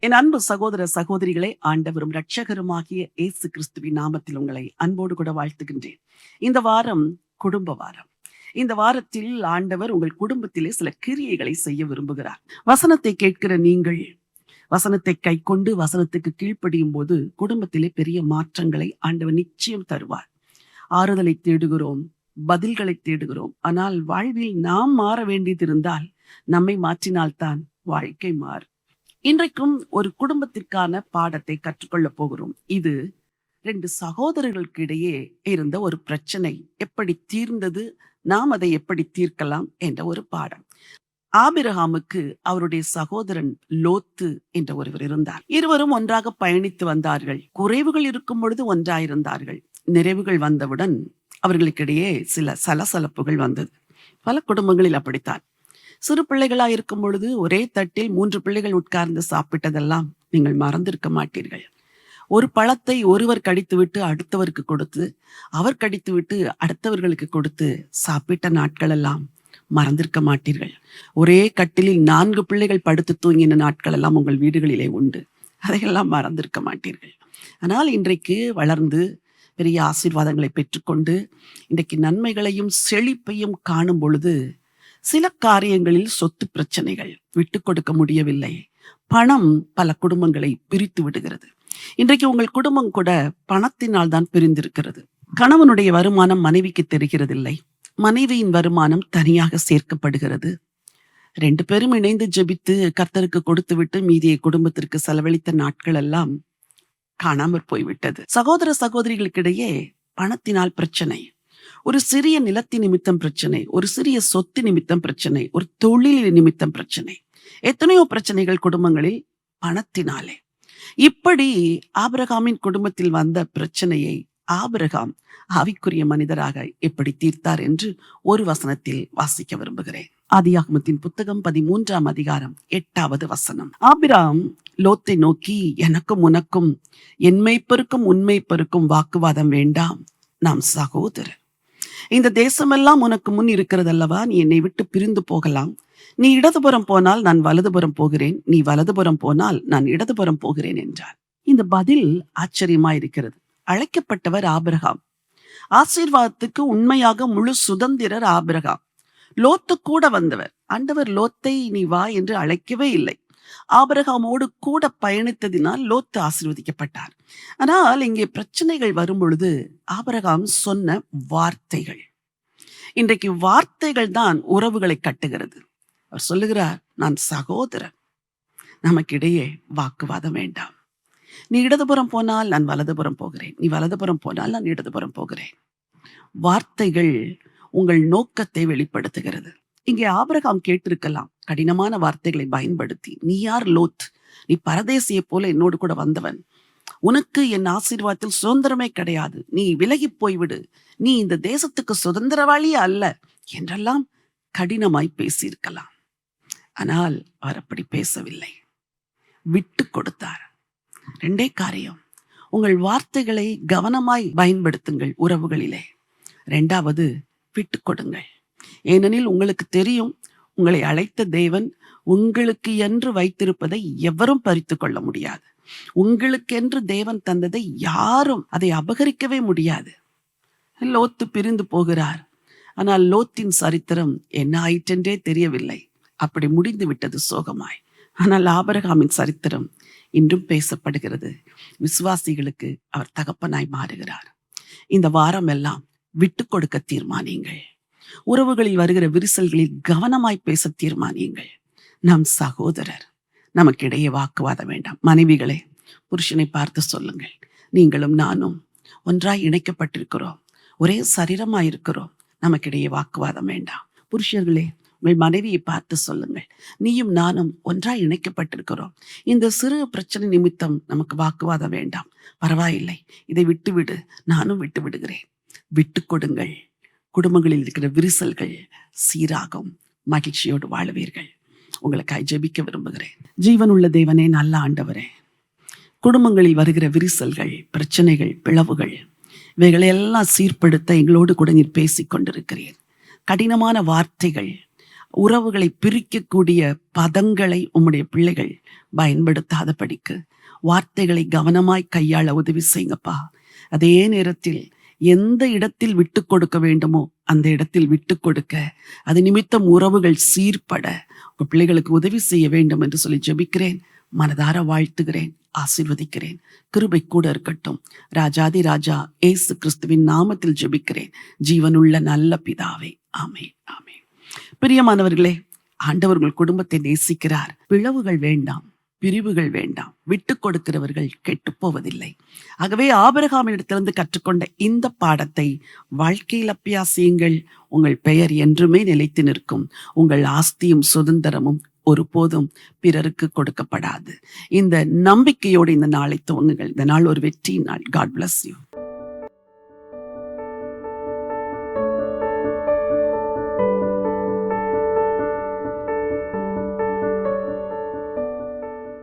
என் அன்பு சகோதர சகோதரிகளே, ஆண்டவரும் இரட்சகருமாகிய இயேசு கிறிஸ்துவின் நாமத்தில் உங்களை அன்போடு கூட வாழ்த்துகின்றேன். இந்த வாரம் குடும்ப வாரம். இந்த வாரத்தில் ஆண்டவர் உங்கள் குடும்பத்திலே சில கிரியைகளை செய்ய விரும்புகிறார். வசனத்தை கேட்கிற நீங்கள் வசனத்தை கைக்கொண்டு வசனத்துக்கு கீழ்ப்படியும் போது குடும்பத்திலே பெரிய மாற்றங்களை ஆண்டவர் நிச்சயம் தருவார். ஆறுதலை தேடுகிறோம், பதில்களை தேடுகிறோம். ஆனால் வாழ்வில் நாம் மாற வேண்டியது இருந்தால் நம்மை மாற்றினால்தான் வாழ்க்கை மாறும். இன்றைக்கும் ஒரு குடும்பத்திற்கான பாடத்தை கற்றுக்கொள்ள போகிறோம். இது 2 சகோதரர்களுக்கு இடையே இருந்த ஒரு பிரச்சனை எப்படி தீர்ந்தது, நாம் அதை எப்படி தீர்க்கலாம் என்ற ஒரு பாடம். ஆபிரகாமுக்கு அவருடைய சகோதரன் லோத்து என்ற ஒருவர் இருந்தார். இருவரும் ஒன்றாக பயணித்து வந்தார்கள். குறைவுகள் இருக்கும் பொழுது ஒன்றாயிருந்தார்கள். நிறைவுகள் வந்தவுடன் அவர்களுக்கிடையே சில சலசலப்புகள் வந்தது. பல குடும்பங்களில் அப்படித்தான். சிறு பிள்ளைகளாய் இருக்கும் பொழுது ஒரே தட்டில் 3 பிள்ளைகள் உட்கார்ந்து சாப்பிட்டதெல்லாம் நீங்கள் மறந்திருக்க மாட்டீர்கள். ஒரு பழத்தை ஒருவர் கடித்துவிட்டு அடுத்தவருக்கு கொடுத்து, அவர் கடித்துவிட்டு அடுத்தவர்களுக்கு கொடுத்து சாப்பிட்ட நாட்கள் எல்லாம் மறந்திருக்க மாட்டீர்கள். ஒரே கட்டிலில் 4 பிள்ளைகள் படுத்து தூங்கின நாட்கள் எல்லாம் உங்கள் வீடுகளிலே உண்டு. அதையெல்லாம் மறந்திருக்க மாட்டீர்கள். ஆனால் இன்றைக்கு வளர்ந்து பெரிய ஆசீர்வாதங்களை பெற்றுக்கொண்டு இன்றைக்கு நன்மைகளையும் செழிப்பையும் காணும் பொழுது சில காரியங்களில் சொத்து பிரச்சனைகள், விட்டு கொடுக்க முடியவில்லை. பணம் பல குடும்பங்களை பிரித்து விடுகிறது. இன்றைக்கு உங்கள் குடும்பம் கூட பணத்தினால் தான் பிரிந்திருக்கிறது. கணவனுடைய வருமானம் மனைவிக்கு தெரிகிறதில்லை. மனைவியின் வருமானம் தனியாக சேர்க்கப்படுகிறது. 2 பேரும் இணைந்து ஜெபித்து கர்த்தருக்கு கொடுத்து விட்டு மீதியை குடும்பத்திற்கு செலவழித்த நாட்கள் எல்லாம் காணாமற் போய்விட்டது. சகோதர சகோதரிகளுக்கிடையே பணத்தினால் பிரச்சனை, ஒரு சிறிய நிலத்தின் நிமித்தம் பிரச்சனை, ஒரு சிறிய சொத்து நிமித்தம் பிரச்சனை, ஒரு தொழில் நிமித்தம் பிரச்சனை, எத்தனையோ பிரச்சனைகள் குடும்பங்களில் பணத்தினாலே. இப்படி ஆபிரகாமின் குடும்பத்தில் வந்த பிரச்சனையை ஆபிரகாம் ஆவிக்குரிய மனிதராக எப்படி தீர்த்தார் என்று ஒரு வசனத்தில் வாசிக்க விரும்புகிறேன். ஆதியாகமத்தின் புத்தகம் 13ஆம் அதிகாரம் 8வது வசனம். ஆபிரகாம் லோத்தை நோக்கி, எனக்கும் உனக்கும் என் மேய்ப்பருக்கும் உன் மேய்ப்பருக்கும் வாக்குவாதம் வேண்டாம், நாம் சகோதரர். இந்த தேசமெல்லாம் உனக்கு முன் இருக்கிறதல்லவா, நீ என்னை விட்டு பிரிந்து போகலாம். நீ இடதுபுறம் போனால் நான் வலதுபுறம் போகிறேன், நீ வலதுபுறம் போனால் நான் இடதுபுறம் போகிறேன் என்றார். இந்த பதில் ஆச்சரியமா இருக்கிறது. அழைக்கப்பட்டவர் ஆபிரகாம். ஆசீர்வாதத்துக்கு உண்மையாக முழு சுதந்திரர் ஆபிரகாம். லோத்து கூட வந்தவர். ஆண்டவர் லோத்தை நீ வா என்று அழைக்கவே இல்லை. ஆபிரகாமோடு கூட பயணித்ததினால் லோத்து ஆசீர்வதிக்கப்பட்டார். ஆனால் இங்கே பிரச்சனைகள் வரும் பொழுது ஆபிரகாம் சொன்ன வார்த்தைகள், இன்றைக்கு வார்த்தைகள் தான் உறவுகளை கட்டுகிறது. அவர் சொல்லுகிறார், நான் சகோதரன், நமக்கிடையே வாக்குவாதம் வேண்டாம். நீ இடதுபுறம் போனால் நான் வலதுபுறம் போகிறேன், நீ வலதுபுறம் போனால் நான் இடதுபுறம் போகிறேன். வார்த்தைகள் உங்கள் நோக்கத்தை வெளிப்படுத்துகிறது. இங்கே ஆபிரகாம் கேட்டிருக்கலாம் கடினமான வார்த்தைகளை பயன்படுத்தி, நீ யார் லோத், நீ பரதேசியை போல என்னோடு கூட வந்தவன், உனக்கு என் ஆசீர்வாதத்தில் சுதந்திரமே கிடையாது, நீ விலகி போய்விடு, நீ இந்த தேசத்துக்கு சுதந்திரவாளியே அல்ல என்றெல்லாம் கடினமாய் பேசியிருக்கலாம். ஆனால் அவர் அப்படி பேசவில்லை, விட்டு கொடுத்தார். 2 காரியம், உங்கள் வார்த்தைகளை கவனமாய் பயன்படுத்துங்கள் உறவுகளிலே. 2வது, விட்டு கொடுங்கள். ஏனெனில் உங்களுக்கு தெரியும், உங்களை அழைத்த தேவன் உங்களுக்கு என்று வைத்திருப்பதை எவரும் பறித்து கொள்ள முடியாது. உங்களுக்கென்று தேவன் தந்ததை யாரும் அதை அபகரிக்கவே முடியாது. லோத்து பிரிந்து போகிறார். ஆனால் லோத்தின் சரித்திரம் என்ன ஆயிற்றென்றே தெரியவில்லை. அப்படி முடிந்து விட்டது சோகமாய். ஆனால் ஆபிரகாமின் சரித்திரம் இன்றும் பேசப்படுகிறது. விசுவாசிகளுக்கு அவர் தகப்பனாய் மாறுகிறார். இந்த வாரம் எல்லாம் விட்டு கொடுக்க தீர்மானியுங்கள். உறவுகளில் வருகிற விரிசல்களில் கவனமாய் பேச தீர்மானியுங்கள். நாம் சகோதரர், நமக்கிடையே வாக்குவாதம் வேண்டாம். மனைவிகளே, புருஷனை பார்த்து சொல்லுங்கள், நீங்களும் நானும் ஒன்றாய் இணைக்கப்பட்டிருக்கிறோம், ஒரே சரீரமாய் இருக்கிறோம், நமக்கிடையே வாக்குவாதம் வேண்டாம். புருஷர்களே, உங்கள் மனைவியை பார்த்து சொல்லுங்கள், நீயும் நானும் ஒன்றாய் இணைக்கப்பட்டிருக்கிறோம், இந்த சிறு பிரச்சனை நிமித்தம் நமக்கு வாக்குவாதம் வேண்டாம், பரவாயில்லை, இதை விட்டுவிடு, நானும் விட்டு விடுகிறேன். விட்டு கொடுங்கள். குடும்பங்களில் இருக்கிற விரிசல்கள் சீராகும். மகிழ்ச்சியோடு வாழுவீர்கள். உங்களுக்காய் ஜெபிக்க விரும்புகிறேன். ஜீவனுள்ள தேவனே, நல்ல ஆண்டவரே, குடும்பங்களில் வருகிற விரிசல்கள், பிரச்சனைகள், பிளவுகள், இவைகளையெல்லாம் சீர்படுத்த எங்களோடு கூட நீர் பேசிக் கொண்டிருக்கிறீர். கடினமான வார்த்தைகள் உறவுகளை பிரிக்கக்கூடிய பதங்களை உம்முடைய பிள்ளைகள் பயன்படுத்தாத படிக்கு வார்த்தைகளை கவனமாய் கையாள உதவி செய்யுங்கப்பா. அதே நேரத்தில் எந்த இடத்தில் விட்டு கொடுக்க வேண்டுமோ அந்த இடத்தில் விட்டு கொடுக்க, அது நிமித்தம் உறவுகள் சீர்பட உங்க பிள்ளைகளுக்கு உதவி செய்ய வேண்டும் என்று சொல்லி ஜெபிக்கிறேன். மனதார வாழ்த்துகிறேன், ஆசீர்வதிக்கிறேன். கிருபை கூட இருக்கட்டும். ராஜாதி ராஜா இயேசு கிறிஸ்துவின் நாமத்தில் ஜெபிக்கிறேன், ஜீவனுள்ள நல்ல பிதாவே. ஆமென், ஆமென். பிரியமானவர்களே, ஆண்டவர் உங்கள் குடும்பத்தை நேசிக்கிறார். பிளவுகள் வேண்டாம், பிரிவுகள் வேண்டாம். விட்டு கொடுக்கிறவர்கள் கெட்டு போவதில்லை. ஆகவே ஆபிரகாமிடத்திலிருந்து கற்றுக்கொண்ட இந்த பாடத்தை வாழ்க்கையில் அபியாசியுங்கள். உங்கள் பெயர் என்றுமே நிலைத்து நிற்கும். உங்கள் ஆஸ்தியும் சுதந்திரமும் ஒருபோதும் பிறருக்கு கொடுக்கப்படாது. இந்த நம்பிக்கையோடு இந்த நாளை துவங்குங்கள். இந்த நாள் ஒரு வெற்றி நாள். God bless you.